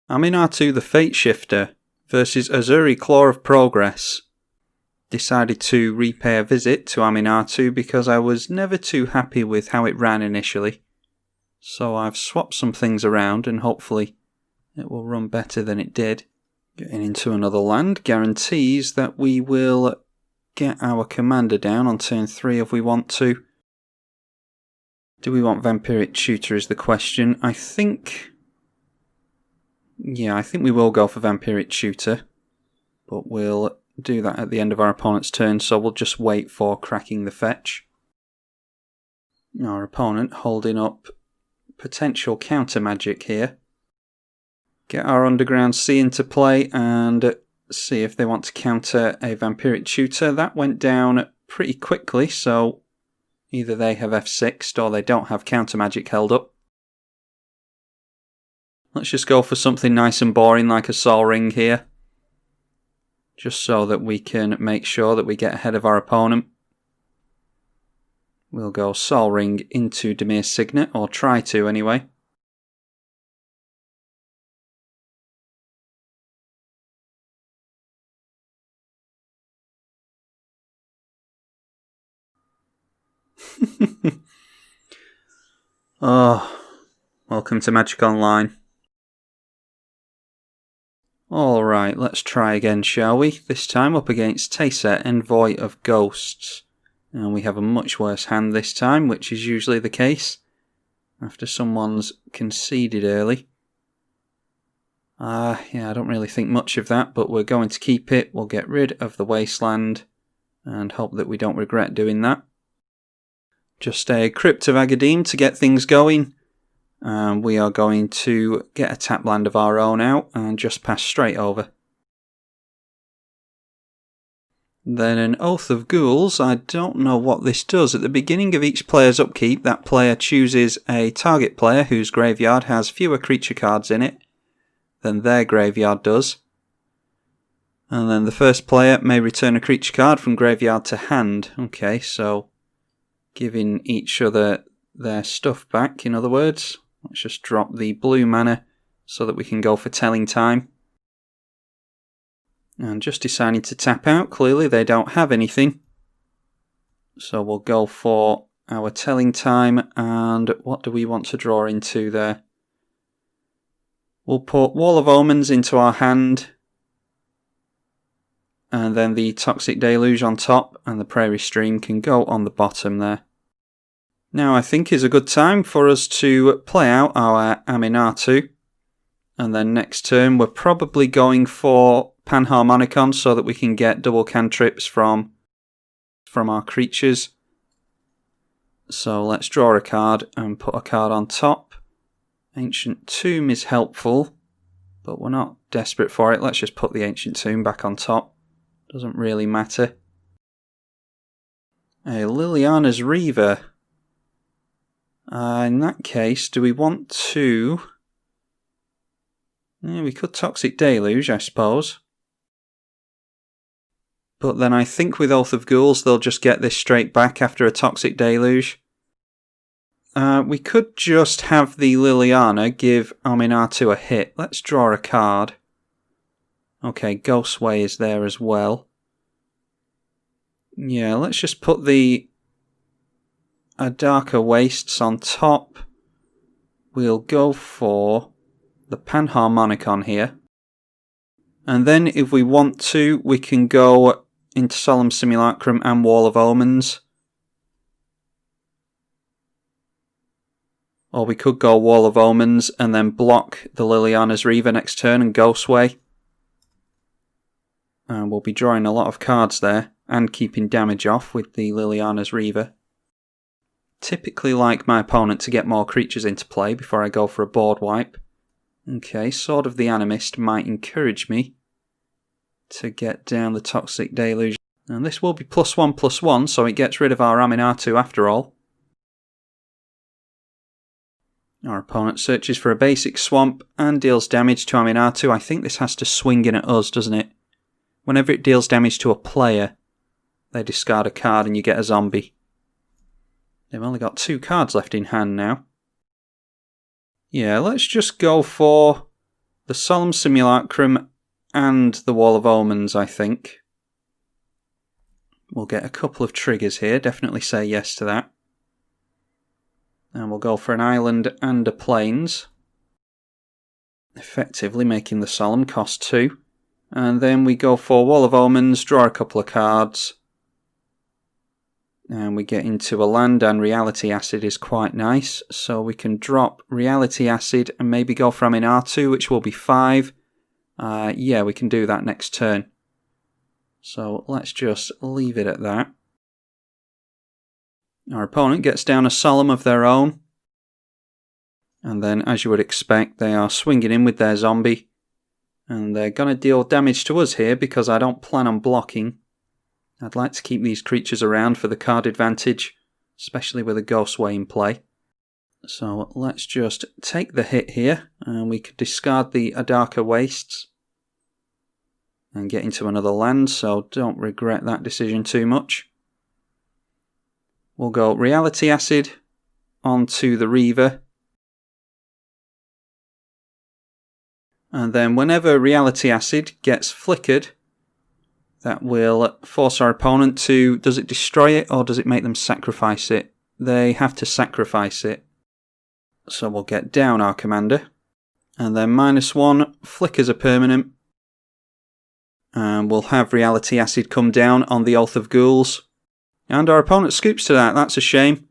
Aminatou the Fateshifter versus Ozar Claw of Progress. Decided to repay a visit to Aminatou because I was never too happy with how it ran initially. So I've swapped some things around and hopefully it will run better than it did. Getting into another land guarantees that we will get our commander down on turn 3 if we want to. Do we want Vampiric Tutor is the question. I think we will go for Vampiric Tutor, but we'll do that at the end of our opponent's turn, so we'll just wait for cracking the fetch. Our opponent holding up potential counter magic here. Get our Underground Sea into play and see if they want to counter a Vampiric Tutor. That went down pretty quickly, so either they have F6'd or they don't have counter magic held up. Let's just go for something nice and boring like a Sol Ring here. Just so that we can make sure that we get ahead of our opponent. We'll go Sol Ring into Dimir's Signet, or try to anyway. Oh, welcome to Magic Online. Alright, let's try again, shall we? This time up against Teysa, Envoy of Ghosts. And we have a much worse hand this time, which is usually the case after someone's conceded early. I don't really think much of that, but we're going to keep it. We'll get rid of the Wasteland and hope that we don't regret doing that. Just a Crypt of Agadeem to get things going. We are going to get a tap land of our own out and just pass straight over. Then an Oath of Ghouls. I don't know what this does. At the beginning of each player's upkeep, that player chooses a target player whose graveyard has fewer creature cards in it than their graveyard does. And then the first player may return a creature card from graveyard to hand. Okay, so giving each other their stuff back, in other words. Let's just drop the blue mana so that we can go for Telling Time. And just deciding to tap out. Clearly they don't have anything. So we'll go for our Telling Time. And what do we want to draw into there? We'll put Wall of Omens into our hand. And then the Toxic Deluge on top. And the Prairie Stream can go on the bottom there. Now I think is a good time for us to play out our Aminatou. And then next turn we're probably going for Panharmonicon so that we can get double cantrips from our creatures. So let's draw a card and put a card on top. Ancient Tomb is helpful, but we're not desperate for it. Let's just put the Ancient Tomb back on top. Doesn't really matter. A Liliana's Reaver. In that case, do we want to... Yeah, we could Toxic Deluge, I suppose. But then I think with Oath of Ghouls, they'll just get this straight back after a Toxic Deluge. We could just have the Liliana give Aminatou a hit. Let's draw a card. Okay, Ghostway is there as well. Yeah, let's just put the Darker Wastes on top. We'll go for the Panharmonicon here. And then if we want to, we can go into Solemn Simulacrum and Wall of Omens. Or we could go Wall of Omens and then block the Liliana's Reaver next turn and Ghostway. And we'll be drawing a lot of cards there and keeping damage off with the Liliana's Reaver. Typically like my opponent to get more creatures into play before I go for a board wipe. Okay, Sword of the Animist might encourage me to get down the Toxic Deluge. And this will be +1/+1, so it gets rid of our Aminatou after all. Our opponent searches for a basic swamp and deals damage to Aminatou. I think this has to swing in at us, doesn't it? whenever it deals damage to a player, they discard a card and you get a zombie. They've only got 2 cards left in hand now. Yeah, let's just go for the Solemn Simulacrum and the Wall of Omens, I think. We'll get a couple of triggers here, definitely say yes to that. And we'll go for an island and a plains, effectively making the Solemn cost 2. And then we go for Wall of Omens, draw a couple of cards. And we get into a land, and Reality Acid is quite nice. So we can drop Reality Acid and maybe go for Aminatou, which will be 5. Yeah, we can do that next turn. So let's just leave it at that. Our opponent gets down a Solemn of their own. And then, as you would expect, they are swinging in with their zombie. And they're going to deal damage to us here because I don't plan on blocking. I'd like to keep these creatures around for the card advantage, especially with a Ghostway in play. So let's just take the hit here, and we could discard the Adarka Wastes and get into another land, so don't regret that decision too much. We'll go Reality Acid onto the Reaver. And then whenever Reality Acid gets flickered, that will force our opponent to... Does it destroy it or does it make them sacrifice it? They have to sacrifice it. So we'll get down our commander. And then -1 flickers a permanent. And we'll have Reality Acid come down on the Oath of Ghouls. And our opponent scoops to that. That's a shame.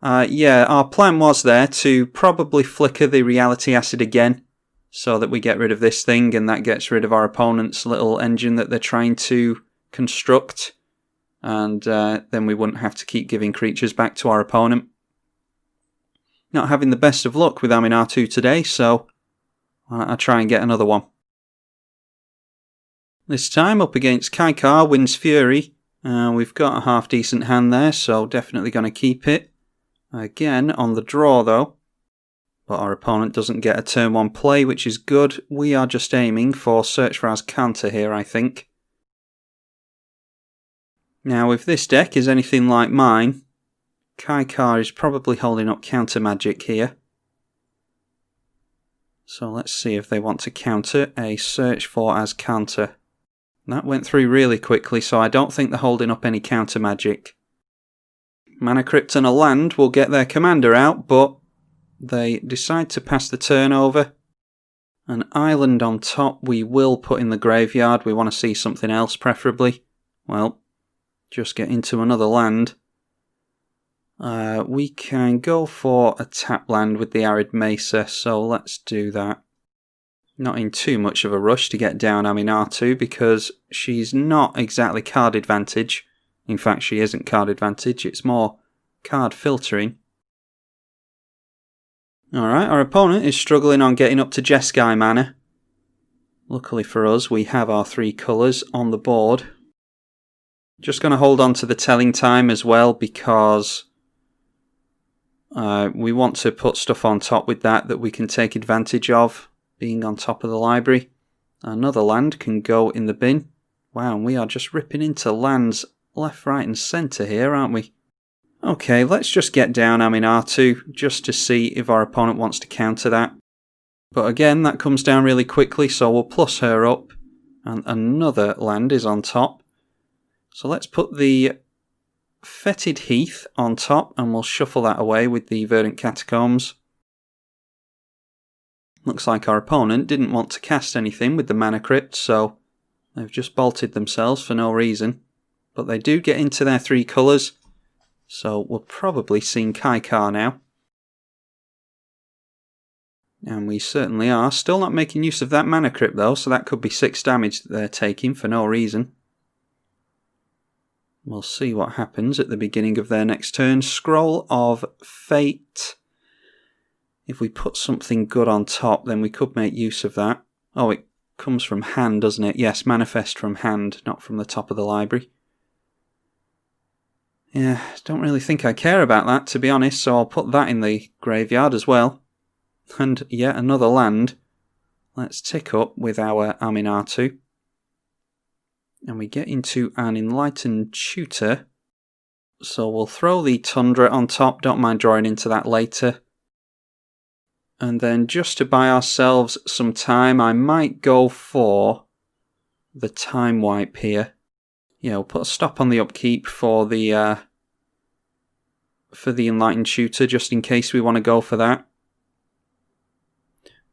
Yeah, our plan was there to probably flicker the Reality Acid again, so that we get rid of this thing, and that gets rid of our opponent's little engine that they're trying to construct. And then we wouldn't have to keep giving creatures back to our opponent. Not having the best of luck with Aminatou today, so I'll try and get another one. This time up against Kykar, Wind's Fury. We've got a half decent hand there, so definitely going to keep it. Again, on the draw though. But our opponent doesn't get a turn 1 play, which is good. We are just aiming for Search for Azcanta here, I think. Now, if this deck is anything like mine, Kykar is probably holding up counter magic here. So let's see if they want to counter a Search for Azcanta. That went through really quickly, so I don't think they're holding up any counter magic. Mana Crypt and a land will get their commander out, but they decide to pass the turn over. An island on top we will put in the graveyard. We want to see something else, preferably. Well, just get into another land. We can go for a tap land with the Arid Mesa, so let's do that. Not in too much of a rush to get down Aminatou, because she's not exactly card advantage. In fact, she isn't card advantage, it's more card filtering. Alright, our opponent is struggling on getting up to Jeskai mana. Luckily for us, we have our 3 colours on the board. Just going to hold on to the telling time as well, because we want to put stuff on top with that we can take advantage of, being on top of the library. Another land can go in the bin. Wow, and we are just ripping into lands left, right and centre here, aren't we? Okay, let's just get down Aminatou, just to see if our opponent wants to counter that. But again, that comes down really quickly, so we'll plus her up. And another land is on top. So let's put the Fetid Heath on top, and we'll shuffle that away with the Verdant Catacombs. Looks like our opponent didn't want to cast anything with the Mana Crypt, so they've just bolted themselves for no reason. But they do get into their 3 colours, so we're probably seeing Kykar now. And we certainly are. Still not making use of that Mana Crypt though, so that could be 6 damage that they're taking for no reason. We'll see what happens at the beginning of their next turn. Scroll of Fate. If we put something good on top, then we could make use of that. Oh, it comes from hand, doesn't it? Yes, manifest from hand, not from the top of the library. Yeah, don't really think I care about that, to be honest, so I'll put that in the graveyard as well. And yet another land. Let's tick up with our Aminatou. And we get into an Enlightened Tutor. So we'll throw the Tundra on top, don't mind drawing into that later. And then just to buy ourselves some time, I might go for the Time Wipe here. Yeah, we'll put a stop on the upkeep for the Enlightened Tutor, just in case we want to go for that.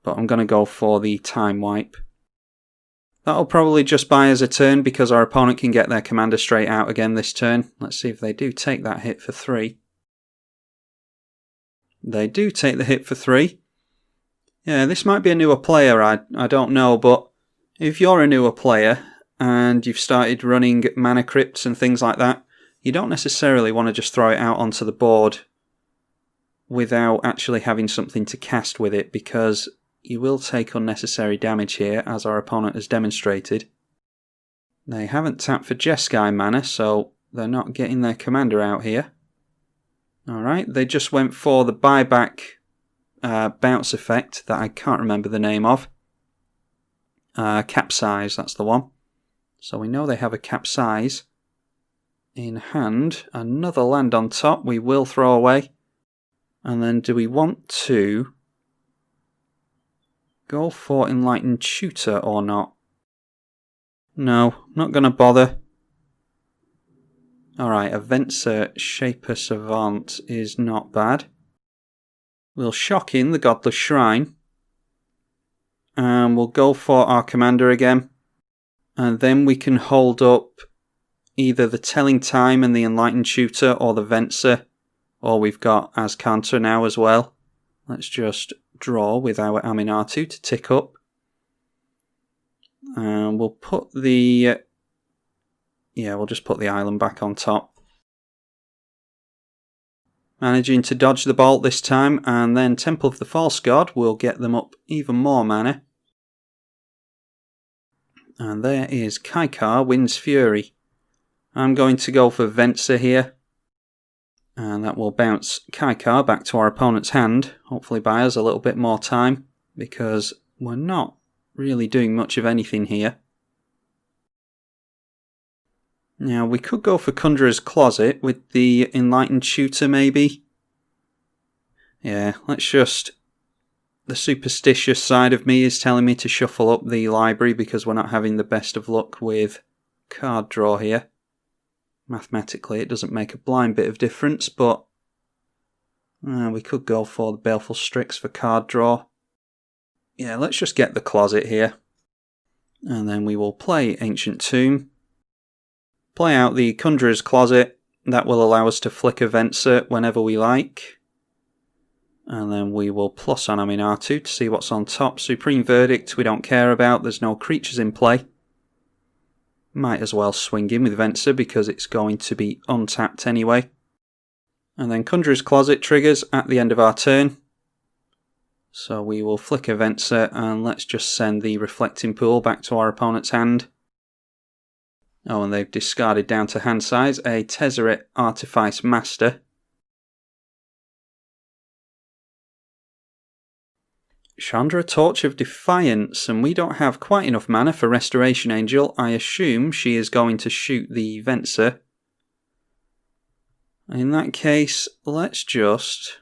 But I'm going to go for the Time Wipe. That'll probably just buy us a turn because our opponent can get their commander straight out again this turn. Let's see if they do take that hit for 3. They do take the hit for 3. Yeah, this might be a newer player, I don't know, but if you're a newer player and you've started running mana crypts and things like that, you don't necessarily want to just throw it out onto the board without actually having something to cast with it, because you will take unnecessary damage here, as our opponent has demonstrated. They haven't tapped for Jeskai mana, so they're not getting their commander out here. Alright, they just went for the buyback bounce effect that I can't remember the name of. Capsize, that's the one. So we know they have a Capsize in hand. Another land on top we will throw away. And then do we want to go for Enlightened Tutor or not? No, not going to bother. Alright, a Venser Shaper Savant is not bad. We'll shock in the Godless Shrine. And we'll go for our commander again. And then we can hold up either the Telling Time and the Enlightened Tutor or the Venser. Or we've got as counter now as well. Let's just draw with our Aminatou to tick up. And we'll put the... Yeah, we'll just put the island back on top. Managing to dodge the bolt this time, and then Temple of the False God will get them up even more mana. And there is Kykar, Wind's Fury. I'm going to go for Venser here. And that will bounce Kykar back to our opponent's hand, hopefully buy us a little bit more time, because we're not really doing much of anything here. Now, we could go for Conjurer's Closet with the Enlightened Tutor, maybe. Yeah, let's just... The superstitious side of me is telling me to shuffle up the library because we're not having the best of luck with card draw here. Mathematically, it doesn't make a blind bit of difference, but we could go for the Baleful Strix for card draw. Yeah, let's just get the Closet here. And then we will play Ancient Tomb. Play out the Conjurer's Closet. That will allow us to flicker Venser whenever we like. And then we will plus on Aminatou to see what's on top. Supreme Verdict we don't care about, there's no creatures in play. Might as well swing in with Venser because it's going to be untapped anyway. And then Conjurer's Closet triggers at the end of our turn. So we will flicker Venser and let's just send the Reflecting Pool back to our opponent's hand. Oh, and they've discarded down to hand size a Tezzeret Artifice Master. Chandra, Torch of Defiance, and we don't have quite enough mana for Restoration Angel. I assume she is going to shoot the Venser. In that case, let's just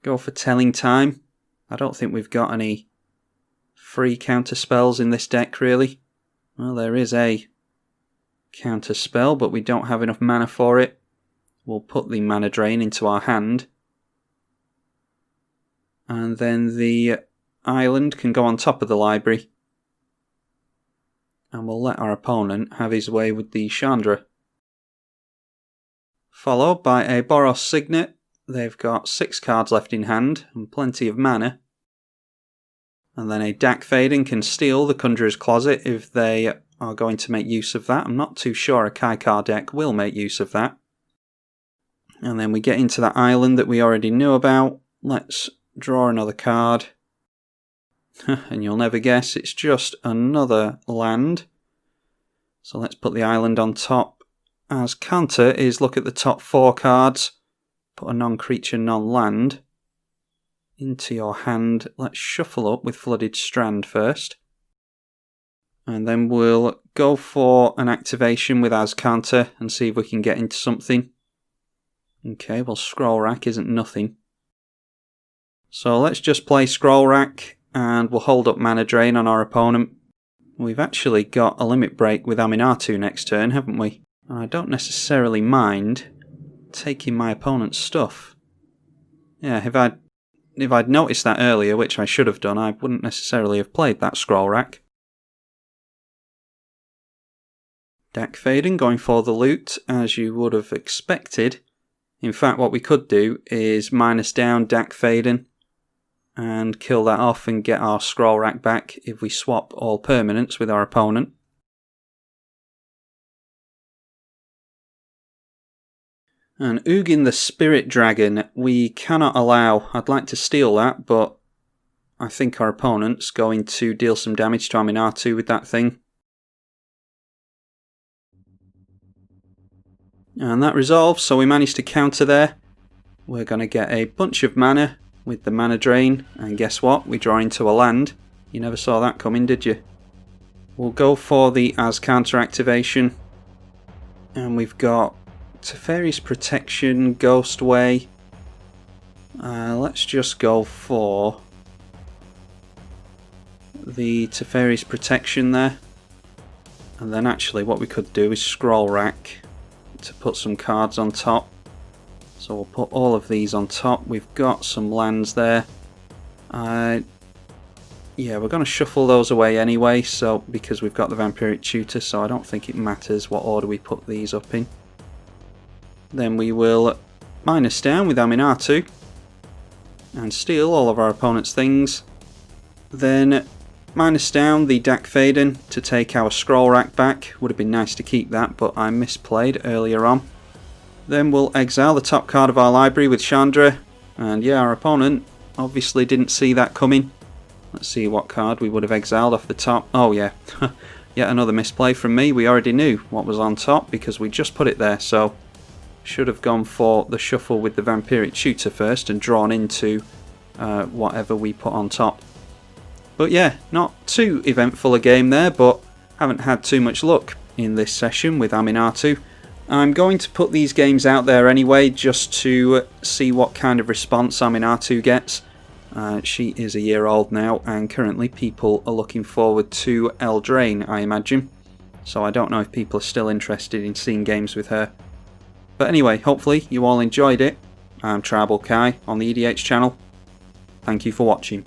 go for Telling Time. I don't think we've got any free counter spells in this deck, really. Well, there is a counter spell, but we don't have enough mana for it. We'll put the Mana Drain into our hand. And then the island can go on top of the library. And we'll let our opponent have his way with the Chandra. Followed by a Boros Signet. They've got 6 cards left in hand and plenty of mana. And then a Dak Faden can steal the Conjurer's Closet if they are going to make use of that. I'm not too sure a Kykar deck will make use of that. And then we get into that island that we already knew about. Let's draw another card. And you'll never guess, it's just another land. So let's put the island on top. As counter is look at the top 4 cards. Put a non-creature, non-land into your hand. Let's shuffle up with Flooded Strand first. And then we'll go for an activation with As counter and see if we can get into something. Okay, well Scroll Rack isn't nothing. So let's just play Scroll Rack and we'll hold up Mana Drain on our opponent. We've actually got a limit break with Aminatou next turn, haven't we? And I don't necessarily mind taking my opponent's stuff. Yeah, if I'd noticed that earlier, which I should have done, I wouldn't necessarily have played that Scroll Rack. Deck Faden going for the loot, as you would have expected. In fact, what we could do is minus down Deck Faden and kill that off and get our Scroll Rack back if we swap all permanents with our opponent. And Ugin the Spirit Dragon, we cannot allow. I'd like to steal that, but I think our opponent's going to deal some damage to Aminatou with that thing. And that resolves, so we managed to counter there. We're going to get a bunch of mana with the Mana Drain, and guess what? We draw into a land. You never saw that coming, did you? We'll go for the As counter activation. And we've got Teferi's Protection, Ghost Way. Let's just go for the Teferi's Protection there. And then actually what we could do is Scroll Rack to put some cards on top. So we'll put all of these on top. We've got some lands there. Yeah, we're going to shuffle those away anyway, so because we've got the Vampiric Tutor, so I don't think it matters what order we put these up in. Then we will minus down with Aminatou and steal all of our opponent's things. Then minus down the Deck Faden to take our Scroll Rack back. Would have been nice to keep that, but I misplayed earlier on. Then we'll exile the top card of our library with Chandra. And yeah, our opponent obviously didn't see that coming. Let's see what card we would have exiled off the top. Oh yeah, yet another misplay from me. We already knew what was on top because we just put it there. So should have gone for the shuffle with the Vampiric Tutor first and drawn into whatever we put on top. But yeah, not too eventful a game there, but haven't had too much luck in this session with Aminatou. I'm going to put these games out there anyway, just to see what kind of response Aminatou gets. She is a year old now, and currently people are looking forward to Eldraine, I imagine. So I don't know if people are still interested in seeing games with her. But anyway, hopefully you all enjoyed it. I'm tribalkai on the EDH channel. Thank you for watching.